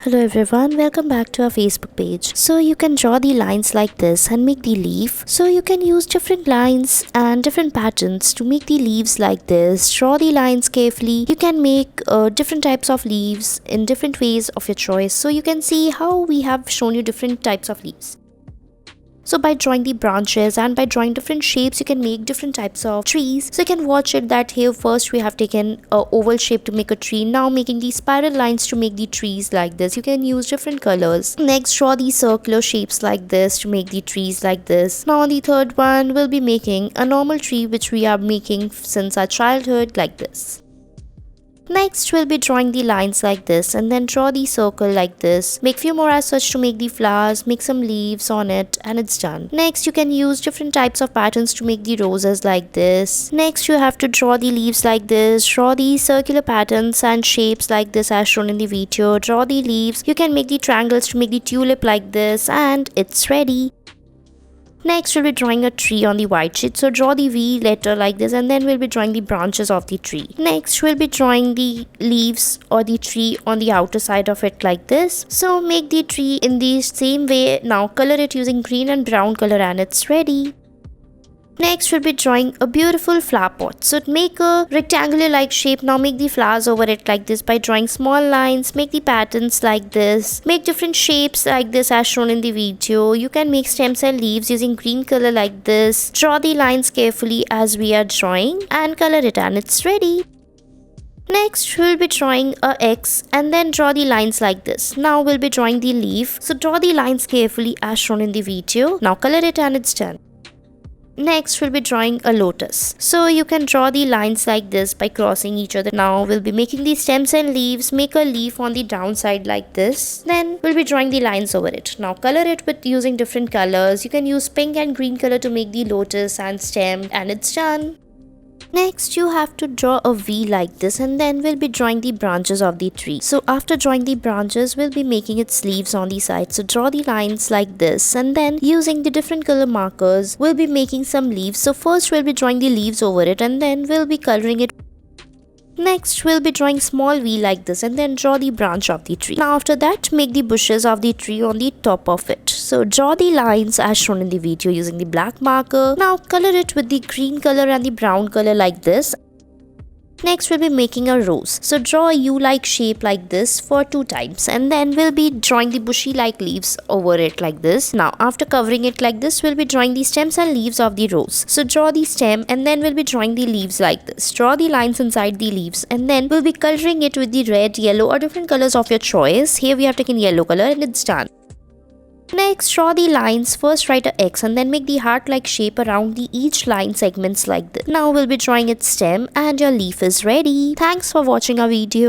Hello everyone, welcome back to our Facebook page. So you can draw the lines like this and make the leaf. So you can use different lines and different patterns to make the leaves like this. Draw the lines carefully. You can make different types of leaves in different ways of your choice. So you can see how we have shown you different types of leaves. So by drawing the branches and by drawing different shapes, you can make different types of trees. So you can watch it that here first we have taken a oval shape to make a tree. Now making these spiral lines to make the trees like this. You can use different colors. Next, draw these circular shapes like this to make the trees like this. Now on the third one, we'll be making a normal tree which we are making since our childhood like this. Next, we'll be drawing the lines like this and then draw the circle like this. Make few more as such to make the flowers, make some leaves on it, and it's done. Next, you can use different types of patterns to make the roses like this. Next, you have to draw the leaves like this. Draw the circular patterns and shapes like this as shown in the video. Draw the leaves. You can make the triangles to make the tulip like this, and it's ready. Next, we'll be drawing a tree on the white sheet. So draw the V letter like this and then we'll be drawing the branches of the tree. Next, we'll be drawing the leaves or the tree on the outer side of it like this. So make the tree in the same way. Now color it using green and brown color and it's ready. Next, we'll be drawing a beautiful flower pot. So make a rectangular like shape. Now make the flowers over it like this by drawing small lines. Make the patterns like this. Make different shapes like this as shown in the video. You can make stems and leaves using green color like this. Draw the lines carefully as we are drawing and color it and it's ready. Next, we'll be drawing a X and then draw the lines like this. Now we'll be drawing the leaf. So draw the lines carefully as shown in the video. Now color it and it's done. Next, we'll be drawing a lotus. So you can draw the lines like this by crossing each other. Now we'll be making the stems and leaves. Make a leaf on the downside like this. Then we'll be drawing the lines over it. Now color it with using different colors. You can use pink and green color to make the lotus and stem, and it's done. Next, you have to draw a V like this and then we'll be drawing the branches of the tree. So after drawing the branches, we'll be making its leaves on the side. So draw the lines like this and then using the different color markers, we'll be making some leaves. So first we'll be drawing the leaves over it and then we'll be coloring it. Next, we'll be drawing small V like this and then draw the branch of the tree. Now after that, make the bushes of the tree on the top of it. So draw the lines as shown in the video using the black marker. Now color it with the green color and the brown color like this. Next, we'll be making a rose. So draw a U-like shape like this for 2 times and then we'll be drawing the bushy-like leaves over it like this. Now, after covering it like this, we'll be drawing the stems and leaves of the rose. So draw the stem and then we'll be drawing the leaves like this. Draw the lines inside the leaves and then we'll be coloring it with the red, yellow or different colors of your choice. Here we have taken yellow color and it's done. Next, draw the lines. First write a X and then make the heart-like shape around the each line segments like this. Now we'll be drawing its stem and your leaf is ready. Thanks for watching our video.